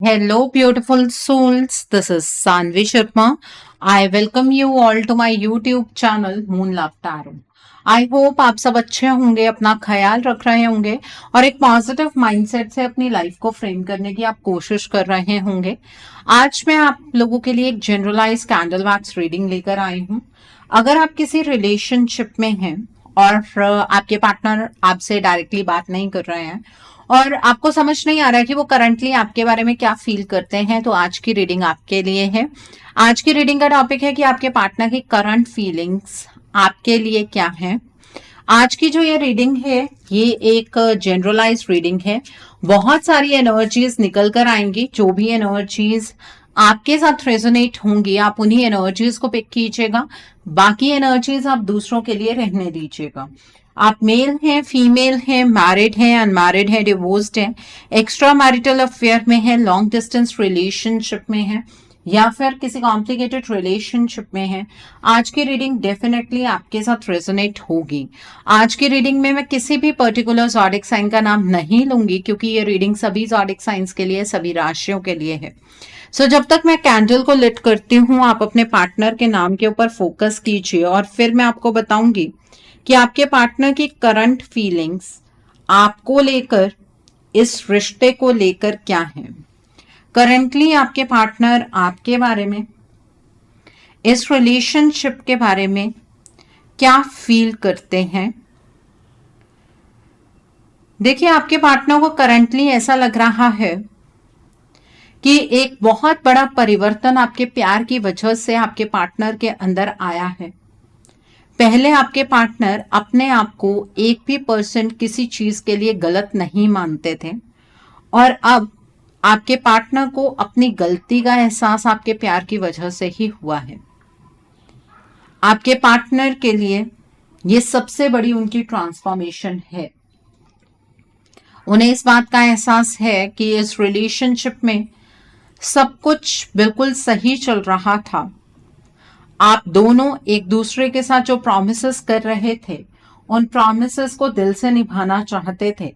Hello, beautiful souls. This is Sanvi Sharma. I welcome you all to my YouTube channel Moon Love Tarot. I hope आप सब अच्छे होंगे, अपना ख्याल रख रहे होंगे और एक पॉजिटिव माइंडसेट से अपनी लाइफ को फ्रेम करने की आप कोशिश कर रहे होंगे। आज मैं आप लोगों के लिए एक जनरलाइज कैंडल वैक्स रीडिंग लेकर आई हूँ। अगर आप किसी रिलेशनशिप में हैं और आपके पार्टनर आपसे डायरेक्टली बात नहीं कर रहे हैं और आपको समझ नहीं आ रहा है कि वो करंटली आपके बारे में क्या फील करते हैं, तो आज की रीडिंग आपके लिए है। आज की रीडिंग का टॉपिक है कि आपके पार्टनर की करंट फीलिंग्स आपके लिए क्या है। आज की जो ये रीडिंग है ये एक जनरलाइज रीडिंग है। बहुत सारी एनर्जीज निकल कर आएंगी। जो भी एनर्जीज आपके साथ रेजोनेट होंगी आप उन्हीं एनर्जीज को पिक कीजिएगा, बाकी एनर्जीज आप दूसरों के लिए रहने दीजिएगा। आप मेल हैं, फीमेल हैं, मैरिड हैं, अनमैरिड हैं, डिवोर्स्ड हैं, एक्स्ट्रा मैरिटल अफेयर में है, लॉन्ग डिस्टेंस रिलेशनशिप में है या फिर किसी कॉम्प्लिकेटेड रिलेशनशिप में है, आज की रीडिंग डेफिनेटली आपके साथ रेजोनेट होगी। आज की रीडिंग में मैं किसी भी पर्टिकुलर ज़ोडिक साइन का नाम नहीं लूंगी क्योंकि ये रीडिंग सभी ज़ोडिक साइंस के लिए, सभी राशियों के लिए है। जब तक मैं कैंडल को लिट करती हूँ आप अपने पार्टनर के नाम के ऊपर फोकस कीजिए और फिर मैं आपको बताऊंगी कि आपके पार्टनर की करंट फीलिंग्स आपको लेकर, इस रिश्ते को लेकर क्या है। करंटली आपके पार्टनर आपके बारे में, इस रिलेशनशिप के बारे में क्या फील करते हैं। देखिए, आपके पार्टनर को करंटली ऐसा लग रहा है कि एक बहुत बड़ा परिवर्तन आपके प्यार की वजह से आपके पार्टनर के अंदर आया है। पहले आपके पार्टनर अपने आप को 1% किसी चीज के लिए गलत नहीं मानते थे और अब आपके पार्टनर को अपनी गलती का एहसास आपके प्यार की वजह से ही हुआ है। आपके पार्टनर के लिए ये सबसे बड़ी उनकी ट्रांसफॉर्मेशन है। उन्हें इस बात का एहसास है कि इस रिलेशनशिप में सब कुछ बिल्कुल सही चल रहा था। आप दोनों एक दूसरे के साथ जो प्रॉमिसेस कर रहे थे उन प्रॉमिसेस को दिल से निभाना चाहते थे,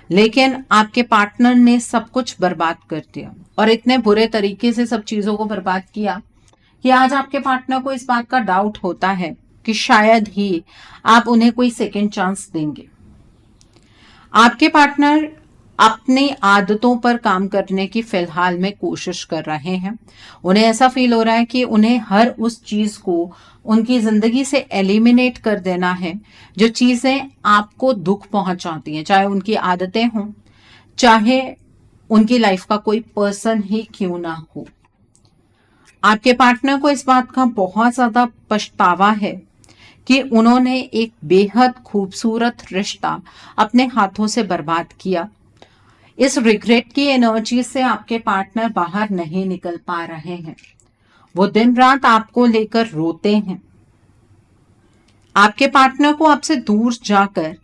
लेकिन आपके पार्टनर ने सब कुछ बर्बाद कर दिया और इतने बुरे तरीके से सब चीजों को बर्बाद किया कि आज आपके पार्टनर को इस बात का डाउट होता है कि शायद ही आप उन्हें कोई सेकेंड चांस देंगे। आपके पार्टनर अपनी आदतों पर काम करने की फिलहाल में कोशिश कर रहे हैं। उन्हें ऐसा फील हो रहा है कि उन्हें हर उस चीज को उनकी जिंदगी से एलिमिनेट कर देना है जो चीजें आपको दुख पहुंचाती हैं, चाहे उनकी आदतें हों, चाहे उनकी लाइफ का कोई पर्सन ही क्यों ना हो। आपके पार्टनर को इस बात का बहुत ज्यादा पछतावा है कि उन्होंने एक बेहद खूबसूरत रिश्ता अपने हाथों से बर्बाद किया। इस रिग्रेट की एनर्जी से आपके पार्टनर बाहर नहीं निकल पा रहे हैं। वो दिन रात आपको लेकर रोते हैं। आपके पार्टनर को आपसे दूर जाकर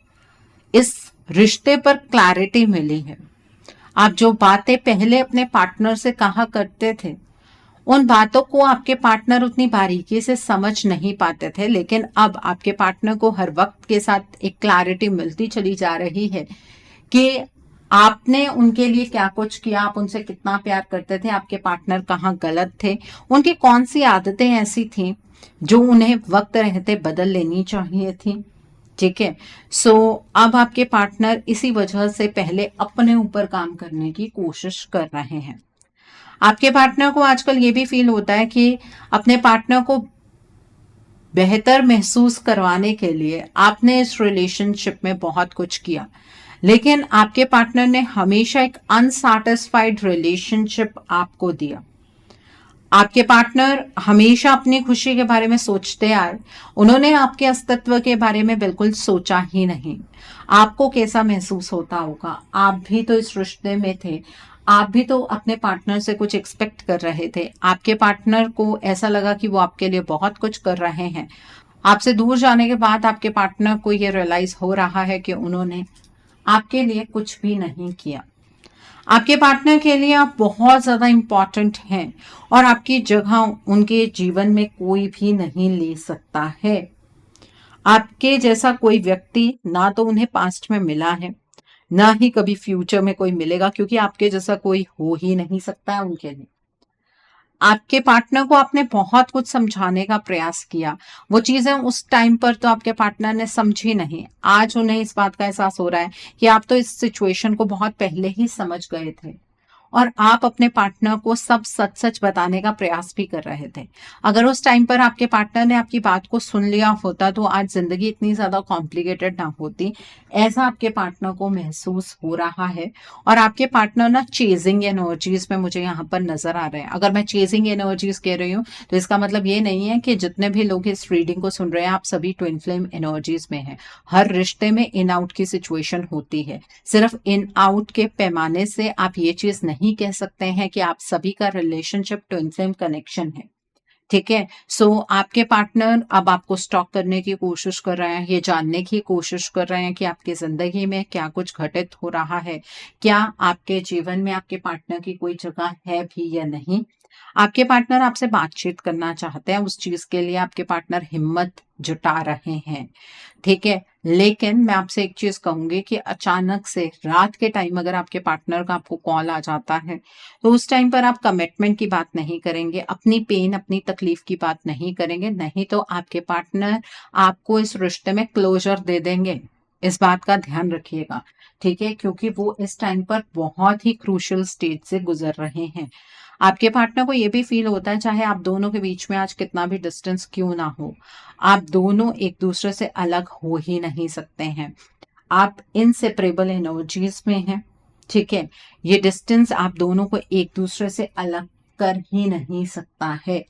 इस रिश्ते पर क्लैरिटी मिली है। आप जो बातें पहले अपने पार्टनर से कहा करते थे उन बातों को आपके पार्टनर उतनी बारीकी से समझ नहीं पाते थे, लेकिन अब आपके पार्टनर को हर वक्त के साथ एक क्लैरिटी मिलती चली जा रही है कि आपने उनके लिए क्या कुछ किया, आप उनसे कितना प्यार करते थे, आपके पार्टनर कहाँ गलत थे, उनकी कौन सी आदतें ऐसी थी जो उन्हें वक्त रहते बदल लेनी चाहिए थी। ठीक है, अब आपके पार्टनर इसी वजह से पहले अपने ऊपर काम करने की कोशिश कर रहे हैं। आपके पार्टनर को आजकल ये भी फील होता है कि अपने पार्टनर को बेहतर महसूस करवाने के लिए आपने इस रिलेशनशिप में बहुत कुछ किया, लेकिन आपके पार्टनर ने हमेशा एक अनसैटिस्फाइड रिलेशनशिप आपको दिया। आपके पार्टनर हमेशा अपनी खुशी के बारे में सोचते आए, उन्होंने आपके अस्तित्व के बारे में बिल्कुल सोचा ही नहीं। आपको कैसा महसूस होता होगा, आप भी तो इस रिश्ते में थे, आप भी तो अपने पार्टनर से कुछ एक्सपेक्ट कर रहे थे। आपके पार्टनर को ऐसा लगा कि वो आपके लिए बहुत कुछ कर रहे हैं। आपसे दूर जाने के बाद आपके पार्टनर को ये रियलाइज हो रहा है कि उन्होंने आपके लिए कुछ भी नहीं किया। आपके पार्टनर के लिए आप बहुत ज्यादा इंपॉर्टेंट हैं और आपकी जगह उनके जीवन में कोई भी नहीं ले सकता है। आपके जैसा कोई व्यक्ति ना तो उन्हें पास्ट में मिला है, ना ही कभी फ्यूचर में कोई मिलेगा, क्योंकि आपके जैसा कोई हो ही नहीं सकता है उनके लिए। आपके पार्टनर को आपने बहुत कुछ समझाने का प्रयास किया, वो चीजें उस टाइम पर तो आपके पार्टनर ने समझी नहीं। आज उन्हें इस बात का एहसास हो रहा है कि आप तो इस सिचुएशन को बहुत पहले ही समझ गए थे, और आप अपने पार्टनर को सब सच सच बताने का प्रयास भी कर रहे थे। अगर उस टाइम पर आपके पार्टनर ने आपकी बात को सुन लिया होता तो आज जिंदगी इतनी ज्यादा कॉम्प्लिकेटेड ना होती। ऐसा आपके पार्टनर को महसूस हो रहा है। और आपके पार्टनर ना चेजिंग एनर्जीज में मुझे यहाँ पर नजर आ रहे हैं। अगर मैं चेजिंग एनर्जीज कह रही हूँ तो इसका मतलब ये नहीं है कि जितने भी लोग इस रीडिंग को सुन रहे हैं आप सभी ट्विन फ्लेम एनर्जीज में हैं। हर रिश्ते में इन आउट की सिचुएशन होती है। सिर्फ इन आउट के पैमाने से आप ये चीज नहीं कह सकते हैं कि आप सभी का रिलेशनशिप ट्विन फ्लेम कनेक्शन है। ठीक है। सो आपके पार्टनर अब आपको स्टॉक करने की कोशिश कर रहे हैं, ये जानने की कोशिश कर रहे हैं कि आपकी जिंदगी में क्या कुछ घटित हो रहा है, क्या आपके जीवन में आपके पार्टनर की कोई जगह है भी या नहीं। आपके पार्टनर आपसे बातचीत करना चाहते हैं, उस चीज के लिए आपके पार्टनर हिम्मत जुटा रहे हैं। ठीक है। लेकिन मैं आपसे एक चीज कहूंगी कि अचानक से रात के टाइम अगर आपके पार्टनर का आपको कॉल आ जाता है तो उस टाइम पर आप कमिटमेंट की बात नहीं करेंगे, अपनी पेन अपनी तकलीफ की बात नहीं करेंगे, नहीं तो आपके पार्टनर आपको इस रिश्ते में क्लोजर दे देंगे। इस बात का ध्यान रखिएगा। ठीक है, क्योंकि वो इस टाइम पर बहुत ही क्रूशियल स्टेज से गुजर रहे हैं। आपके पार्टनर को ये भी फील होता है, चाहे आप दोनों के बीच में आज कितना भी डिस्टेंस क्यों ना हो, आप दोनों एक दूसरे से अलग हो ही नहीं सकते हैं। आप इनसेपरेबल एनर्जीज में हैं। ठीक है। ये डिस्टेंस आप दोनों को एक दूसरे से अलग कर ही नहीं सकता है।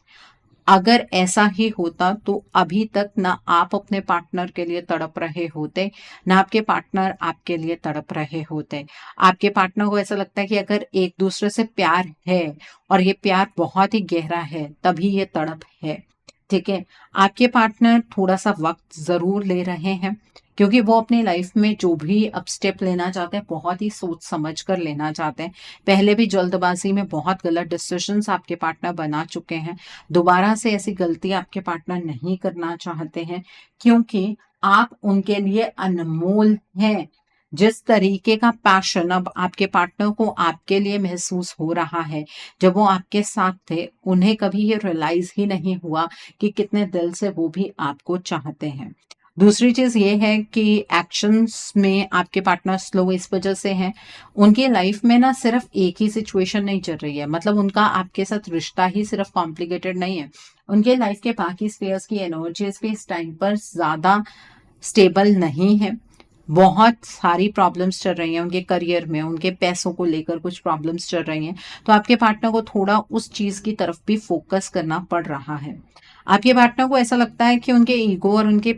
अगर ऐसा ही होता तो अभी तक ना आप अपने पार्टनर के लिए तड़प रहे होते, ना आपके पार्टनर आपके लिए तड़प रहे होते। आपके पार्टनर को ऐसा लगता है कि अगर एक दूसरे से प्यार है और ये प्यार बहुत ही गहरा है तभी ये तड़प है। ठीक है। आपके पार्टनर थोड़ा सा वक्त जरूर ले रहे हैं, क्योंकि वो अपनी लाइफ में जो भी अब स्टेप लेना चाहते हैं बहुत ही सोच समझ कर लेना चाहते हैं। पहले भी जल्दबाजी में बहुत गलत डिसीजंस आपके पार्टनर बना चुके हैं। दोबारा से ऐसी गलती आपके पार्टनर नहीं करना चाहते हैं, क्योंकि आप उनके लिए अनमोल हैं। जिस तरीके का पैशन अब आपके पार्टनर को आपके लिए महसूस हो रहा है, जब वो आपके साथ थे उन्हें कभी ये रियलाइज ही नहीं हुआ कि कितने दिल से वो भी आपको चाहते हैं। दूसरी चीज ये है कि एक्शंस में आपके पार्टनर स्लो इस वजह से हैं, उनकी लाइफ में ना सिर्फ एक ही सिचुएशन नहीं चल रही है, मतलब उनका आपके साथ रिश्ता ही सिर्फ कॉम्प्लिकेटेड नहीं है, उनके लाइफ के बाकी स्फीयर्स की एनर्जीज भी इस टाइम पर ज्यादा स्टेबल नहीं है। बहुत सारी प्रॉब्लम्स चल रही हैं उनके करियर में, उनके पैसों को लेकर कुछ प्रॉब्लम्स चल रही हैं, तो आपके पार्टनर को थोड़ा उस चीज की तरफ भी फोकस करना पड़ रहा है। आपके पार्टनर को ऐसा लगता है कि उनके ईगो और उनके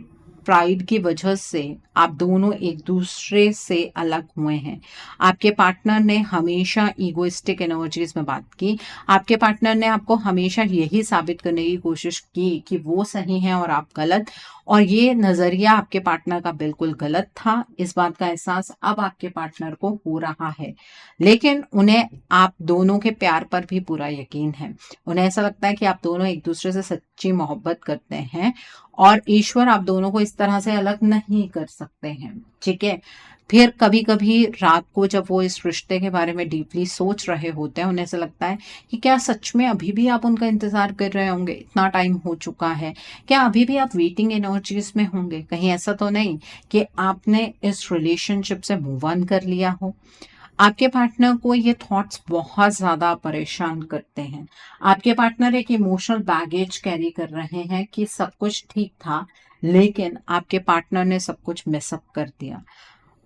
प्राइड की वजह से आप दोनों एक दूसरे से अलग हुए हैं। आपके पार्टनर ने हमेशा ईगोइस्टिक एनर्जीज में बात की। आपके पार्टनर ने आपको हमेशा यही साबित करने की कोशिश की कि वो सही है और आप गलत, और ये नजरिया आपके पार्टनर का बिल्कुल गलत था। इस बात का एहसास अब आपके पार्टनर को हो रहा है, लेकिन उन्हें आप दोनों के प्यार पर भी पूरा यकीन है। उन्हें ऐसा लगता है कि आप दोनों एक दूसरे से सच्ची मोहब्बत करते हैं और ईश्वर आप दोनों को इस तरह से अलग नहीं कर सकते हैं। ठीक है। फिर कभी कभी रात को जब वो इस रिश्ते के बारे में डीपली सोच रहे होते हैं, उन्हें ऐसा लगता है कि क्या सच में अभी भी आप उनका इंतजार कर रहे होंगे, इतना टाइम हो चुका है, क्या अभी भी आप वेटिंग एनर्जीज में होंगे, कहीं ऐसा तो नहीं कि आपने इस रिलेशनशिप से मूव ऑन कर लिया हो। आपके पार्टनर को ये थॉट्स बहुत ज्यादा परेशान करते हैं। आपके पार्टनर एक इमोशनल बैगेज कैरी कर रहे हैं कि सब कुछ ठीक था लेकिन आपके पार्टनर ने सब कुछ मिसअप कर दिया।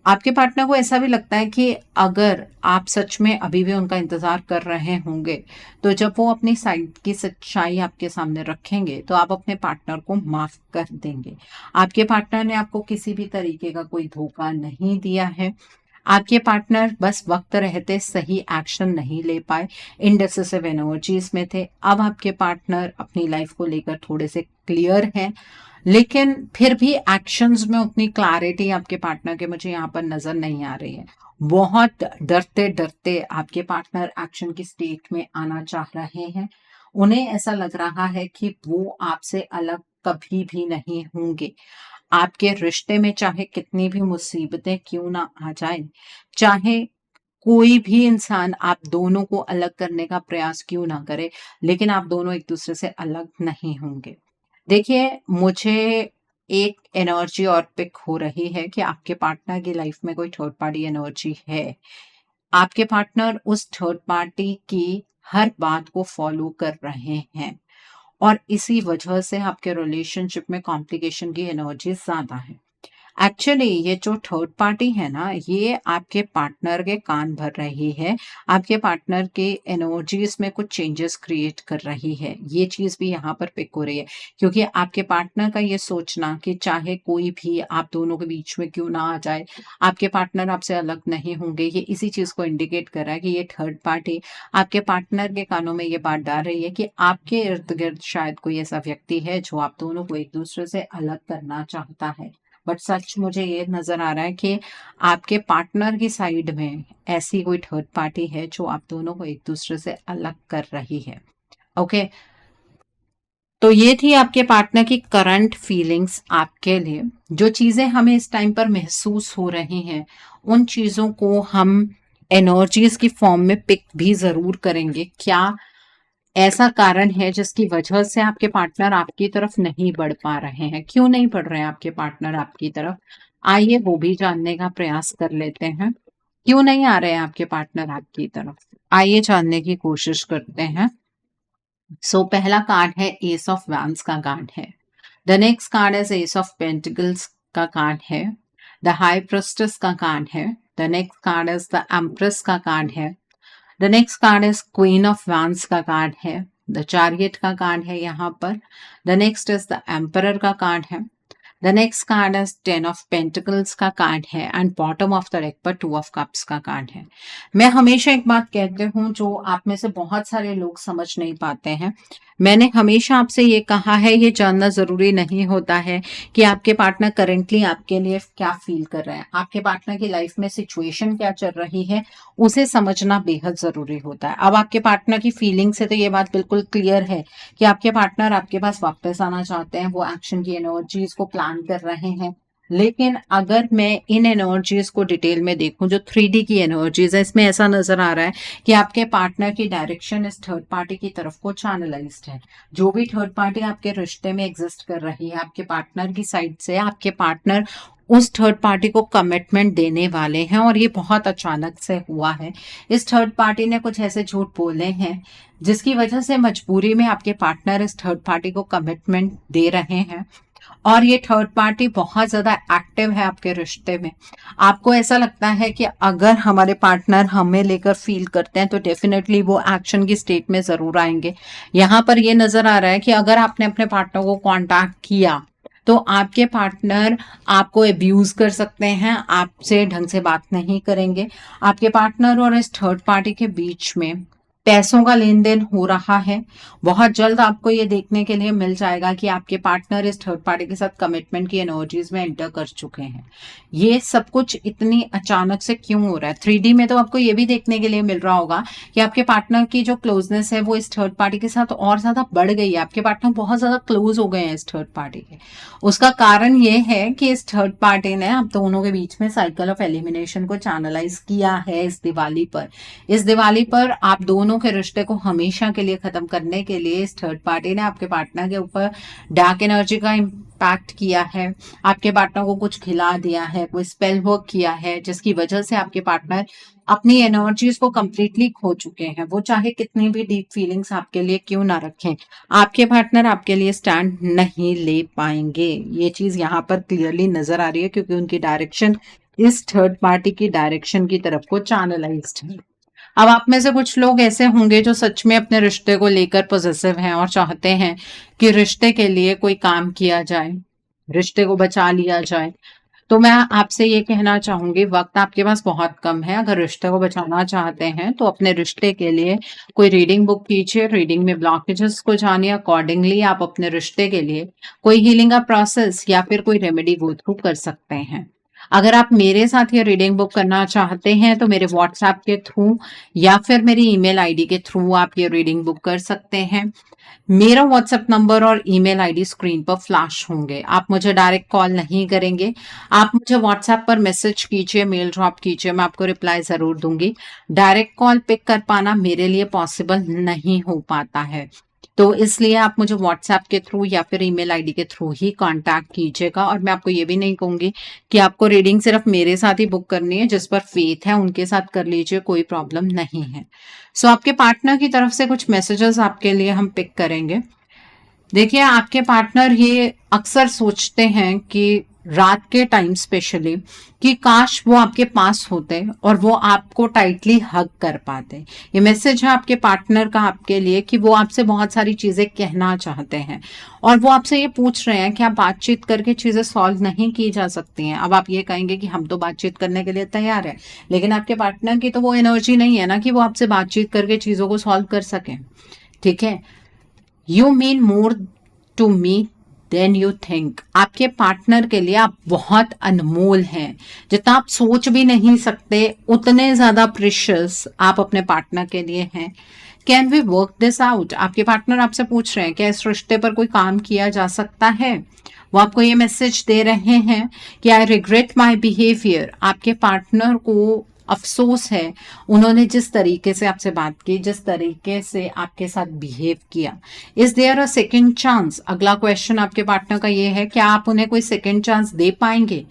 आपके पार्टनर को ऐसा भी लगता है कि अगर आप सच में अभी भी उनका इंतजार कर रहे होंगे तो जब वो अपनी साइड की सच्चाई आपके सामने रखेंगे तो आप अपने पार्टनर को माफ कर देंगे। आपके पार्टनर ने आपको किसी भी तरीके का कोई धोखा नहीं दिया है। आपके पार्टनर बस वक्त रहते सही एक्शन नहीं ले पाए, इनडिसिसिव एनर्जीज में थे। अब आपके पार्टनर अपनी लाइफ को लेकर थोड़े से क्लियर हैं, लेकिन फिर भी एक्शंस में उतनी क्लैरिटी आपके पार्टनर के मुझे यहाँ पर नजर नहीं आ रही है। बहुत डरते डरते आपके पार्टनर एक्शन की स्टेट में आना चाह रहे हैं। उन्हें ऐसा लग रहा है कि वो आपसे अलग कभी भी नहीं होंगे। आपके रिश्ते में चाहे कितनी भी मुसीबतें क्यों ना आ जाए, चाहे कोई भी इंसान आप दोनों को अलग करने का प्रयास क्यों ना करे, लेकिन आप दोनों एक दूसरे से अलग नहीं होंगे। देखिए, मुझे एक एनर्जी और पिक हो रही है कि आपके पार्टनर की लाइफ में कोई थर्ड पार्टी एनर्जी है। आपके पार्टनर उस थर्ड पार्टी की हर बात को फॉलो कर रहे हैं और इसी वजह से आपके रिलेशनशिप में कॉम्प्लिकेशन की एनर्जी ज्यादा है। एक्चुअली ये जो थर्ड पार्टी है ना, ये आपके पार्टनर के कान भर रही है, आपके पार्टनर के एनर्जीज में कुछ चेंजेस क्रिएट कर रही है। ये चीज भी यहाँ पर पिक हो रही है, क्योंकि आपके पार्टनर का ये सोचना कि चाहे कोई भी आप दोनों के बीच में क्यों ना आ जाए, आपके पार्टनर आपसे अलग नहीं होंगे, ये इसी चीज को इंडिकेट कर रहा है कि ये थर्ड पार्टी आपके पार्टनर के कानों में ये बात डाल रही है कि आपके इर्द गिर्द शायद कोई ऐसा व्यक्ति है जो आप दोनों को एक दूसरे से अलग करना चाहता है। बट सच मुझे ये नजर आ रहा है कि आपके पार्टनर की साइड में ऐसी कोई थर्ड पार्टी है जो आप दोनों को एक दूसरे से अलग कर रही है। ओके, तो ये थी आपके पार्टनर की करंट फीलिंग्स आपके लिए। जो चीजें हमें इस टाइम पर महसूस हो रही हैं, उन चीजों को हम एनर्जीज की फॉर्म में पिक भी जरूर करेंगे। क्या ऐसा कारण है जिसकी वजह से आपके पार्टनर आपकी तरफ नहीं बढ़ पा रहे हैं? क्यों नहीं बढ़ रहे हैं आपके पार्टनर आपकी तरफ? आइए वो भी जानने का प्रयास कर लेते हैं। क्यों नहीं आ रहे हैं आपके पार्टनर आपकी तरफ? आइए जानने की कोशिश करते हैं। पहला कार्ड है एस ऑफ वैंस का कार्ड है। The next card is S of pentacles का कार्ड है। द हाई प्रेस्टेस का कार्ड है। The next card is the empress का कार्ड है। The next card is queen of vents का कार्ड है। द चैरियट का कार्ड है यहाँ पर। The next is the emperor का कार्ड है। The next card is 10 of pentacles का कार्ड है and bottom of the deck पर 2 ऑफ कप्स का कार्ड है। मैं हमेशा एक बात कहती हूँ जो आप में से बहुत सारे लोग समझ नहीं पाते हैं। मैंने हमेशा आपसे ये कहा है, ये जानना जरूरी नहीं होता है कि आपके पार्टनर करेंटली आपके लिए क्या फील कर रहे हैं, आपके पार्टनर की लाइफ में सिचुएशन क्या चल रही है, उसे समझना बेहद जरूरी होता है। अब आपके पार्टनर की फीलिंग से तो ये बात बिल्कुल क्लियर है कि आपके पार्टनर आपके पास वापस आना चाहते हैं, वो एक्शन की एनर्जीज को प्लान कर रहे हैं। लेकिन अगर मैं इन एनर्जीज को डिटेल में देखूं, जो 3D की एनर्जीज है, इसमें ऐसा नजर आ रहा है कि आपके पार्टनर की डायरेक्शन इस थर्ड पार्टी की तरफ को चैनलाइज्ड है। जो भी थर्ड पार्टी आपके रिश्ते में एग्जिस्ट कर रही है, आपके पार्टनर की साइड से आपके पार्टनर उस थर्ड पार्टी को कमिटमेंट देने वाले हैं और ये बहुत अचानक से हुआ है। इस थर्ड पार्टी ने कुछ ऐसे झूठ बोले हैं जिसकी वजह से मजबूरी में आपके पार्टनर इस थर्ड पार्टी को कमिटमेंट दे रहे हैं और ये थर्ड पार्टी बहुत ज्यादा एक्टिव है आपके रिश्ते में। आपको ऐसा लगता है कि अगर हमारे पार्टनर हमें लेकर फील करते हैं तो डेफिनेटली वो एक्शन की स्टेट में जरूर आएंगे। यहाँ पर ये नजर आ रहा है कि अगर आपने अपने पार्टनर को कांटेक्ट किया तो आपके पार्टनर आपको अब्यूज कर सकते हैं, आपसे ढंग से बात नहीं करेंगे। आपके पार्टनर और इस थर्ड पार्टी के बीच में पैसों का लेन देन हो रहा है। बहुत जल्द आपको ये देखने के लिए मिल जाएगा कि आपके पार्टनर इस थर्ड पार्टी के साथ कमिटमेंट की एनर्जीज में एंटर कर चुके हैं। ये सब कुछ इतनी अचानक से क्यों हो रहा है? 3D में तो आपको ये भी देखने के लिए मिल रहा होगा कि आपके पार्टनर की जो क्लोजनेस है वो इस थर्ड पार्टी के साथ और ज्यादा बढ़ गई है। आपके पार्टनर बहुत ज्यादा क्लोज हो गए हैं इस थर्ड पार्टी के। उसका कारण ये है कि इस थर्ड पार्टी ने आप दोनों के बीच में साइकिल ऑफ एलिमिनेशन को चैनलाइज किया है इस दिवाली पर। इस दिवाली पर आप दोनों के रिश्ते को हमेशा के लिए खत्म करने के लिए इस थर्ड पार्टी ने आपके पार्टनर के ऊपर डार्क एनर्जी का इम्पैक्ट किया है। आपके पार्टनर को कुछ खिला दिया है, कोई स्पेल वर्क किया है, जिसकी वजह से आपके पार्टनर अपनी एनर्जीज को कंप्लीटली खो चुके हैं। वो चाहे कितनी भी डीप फीलिंग्स आपके लिए क्यों ना रखें, आपके पार्टनर आपके लिए स्टैंड नहीं ले पाएंगे। ये चीज यहाँ पर क्लियरली नजर आ रही है क्योंकि उनकी डायरेक्शन इस थर्ड पार्टी की डायरेक्शन की तरफ को चैनलाइज्ड है। अब आप में से कुछ लोग ऐसे होंगे जो सच में अपने रिश्ते को लेकर पॉजिटिव हैं और चाहते हैं कि रिश्ते के लिए कोई काम किया जाए, रिश्ते को बचा लिया जाए। तो मैं आपसे ये कहना चाहूंगी, वक्त आपके पास बहुत कम है। अगर रिश्ते को बचाना चाहते हैं तो अपने रिश्ते के लिए कोई रीडिंग बुक कीजिए, रीडिंग में ब्लॉकेजेस को जानिए, अकॉर्डिंगली आप अपने रिश्ते के लिए कोई हीलिंग का प्रोसेस या फिर कोई रेमेडी गो थ्रू कर सकते हैं। अगर आप मेरे साथ ये रीडिंग बुक करना चाहते हैं तो मेरे व्हाट्सएप के थ्रू या फिर मेरी ईमेल आईडी के थ्रू आप ये रीडिंग बुक कर सकते हैं। मेरा व्हाट्सएप नंबर और ईमेल आईडी स्क्रीन पर फ्लैश होंगे। आप मुझे डायरेक्ट कॉल नहीं करेंगे, आप मुझे व्हाट्सएप पर मैसेज कीजिए, मेल ड्रॉप कीजिए, मैं आपको रिप्लाई जरूर दूंगी। डायरेक्ट कॉल पिक कर पाना मेरे लिए पॉसिबल नहीं हो पाता है, तो इसलिए आप मुझे व्हाट्सएप के थ्रू या फिर ईमेल आईडी के थ्रू ही कांटेक्ट कीजिएगा। और मैं आपको ये भी नहीं कहूंगी कि आपको रीडिंग सिर्फ मेरे साथ ही बुक करनी है, जिस पर फेथ है उनके साथ कर लीजिए, कोई प्रॉब्लम नहीं है। सो आपके पार्टनर की तरफ से कुछ मैसेजेस आपके लिए हम पिक करेंगे। देखिए, आपके पार्टनर ये अक्सर सोचते हैं कि रात के टाइम स्पेशली कि काश वो आपके पास होते और वो आपको टाइटली हग कर पाते। ये मैसेज है आपके पार्टनर का आपके लिए कि वो आपसे बहुत सारी चीजें कहना चाहते हैं और वो आपसे ये पूछ रहे हैं कि आप बातचीत करके चीजें सॉल्व नहीं की जा सकती हैं। अब आप ये कहेंगे कि हम तो बातचीत करने के लिए तैयार है, लेकिन आपके पार्टनर की तो वो एनर्जी नहीं है ना कि वो आपसे बातचीत करके चीजों को सॉल्व कर सकें। ठीक है, you mean more to me than you think. आपके पार्टनर के लिए आप बहुत अनमोल हैं, जितना आप सोच भी नहीं सकते उतने ज्यादा प्रीशियस आप अपने पार्टनर के लिए हैं। Can we work this out? आपके पार्टनर आपसे पूछ रहे हैं क्या इस रिश्ते पर कोई काम किया जा सकता है। वो आपको ये मैसेज दे रहे हैं कि आई रिग्रेट माई बिहेवियर। आपके पार्टनर को अफसोस है उन्होंने जिस तरीके से आपसे बात की, जिस तरीके से आपके साथ बिहेव किया। Is there a second chance? अगला क्वेश्चन आपके पार्टनर का ये है, क्या आप उन्हें कोई सेकेंड चांस दे पाएंगे?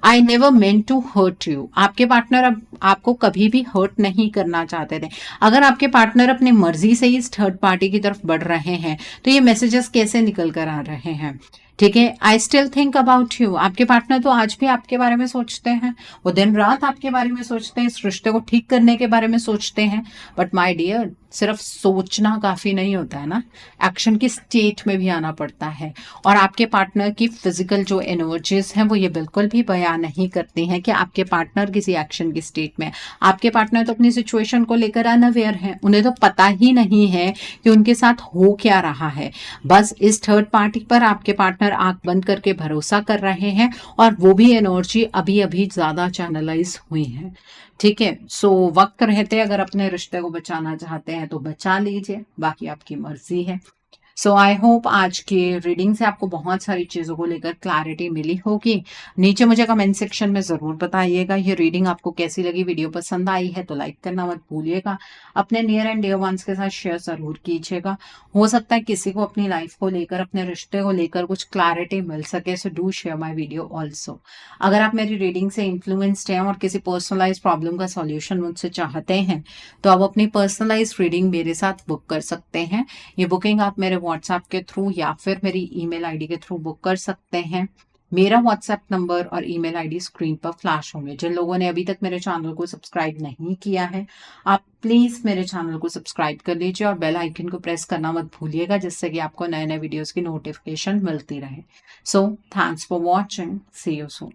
I never meant to hurt you. आपके पार्टनर अब आपको कभी भी हर्ट नहीं करना चाहते थे। अगर आपके पार्टनर अपनी मर्जी से ही इस थर्ड पार्टी की तरफ बढ़ रहे हैं तो ये मैसेजेस कैसे निकल कर आ रहे हैं? ठीक है, I still think about you. आपके पार्टनर तो आज भी आपके बारे में सोचते हैं, वो दिन रात आपके बारे में सोचते हैं, इस रिश्ते को ठीक करने के बारे में सोचते हैं। बट माय डियर, सिर्फ सोचना काफी नहीं होता है ना, एक्शन की स्टेट में भी आना पड़ता है। और आपके पार्टनर की फिजिकल जो एनर्जीज हैं वो ये बिल्कुल भी बयान नहीं करती हैं कि आपके पार्टनर किसी एक्शन की स्टेट में। आपके पार्टनर तो अपनी सिचुएशन को लेकर अनअवेयर हैं, उन्हें तो पता ही नहीं है कि उनके साथ हो क्या रहा है। बस इस थर्ड पार्टी पर आपके पार्टनर आंख बंद करके भरोसा कर रहे हैं और वो भी एनर्जी अभी अभी ज्यादा चैनलाइज हुई है। ठीक है, सो वक्त रहते अगर अपने रिश्ते को बचाना चाहते हैं तो बचा लीजिए, बाकी आपकी मर्जी है। सो आई होप आज की रीडिंग से आपको बहुत सारी चीज़ों को लेकर क्लैरिटी मिली होगी। नीचे मुझे कमेंट सेक्शन में ज़रूर बताइएगा ये रीडिंग आपको कैसी लगी। वीडियो पसंद आई है तो लाइक करना मत भूलिएगा, अपने नियर एंड डियर वंस के साथ शेयर ज़रूर कीजिएगा। हो सकता है किसी को अपनी लाइफ को लेकर, अपने रिश्ते को लेकर कुछ क्लैरिटी मिल सके, so do share my video also. अगर आप मेरी रीडिंग से इन्फ्लुएंस्ड हैं और किसी पर्सनलाइज प्रॉब्लम का सॉल्यूशन मुझसे चाहते हैं तो आप अपनी पर्सनलाइज रीडिंग मेरे साथ बुक कर सकते हैं। ये बुकिंग आप मेरे व्हाट्सएप के थ्रू या फिर मेरी ईमेल आईडी के थ्रू बुक कर सकते हैं। मेरा व्हाट्सएप नंबर और ईमेल आईडी स्क्रीन पर फ्लैश होंगे। जिन लोगों ने अभी तक मेरे चैनल को सब्सक्राइब नहीं किया है, आप प्लीज मेरे चैनल को सब्सक्राइब कर लीजिए और बेल आइकन को प्रेस करना मत भूलिएगा, जिससे कि आपको नए नए वीडियोस की नोटिफिकेशन मिलती रहे। So thanks for watching, see you soon.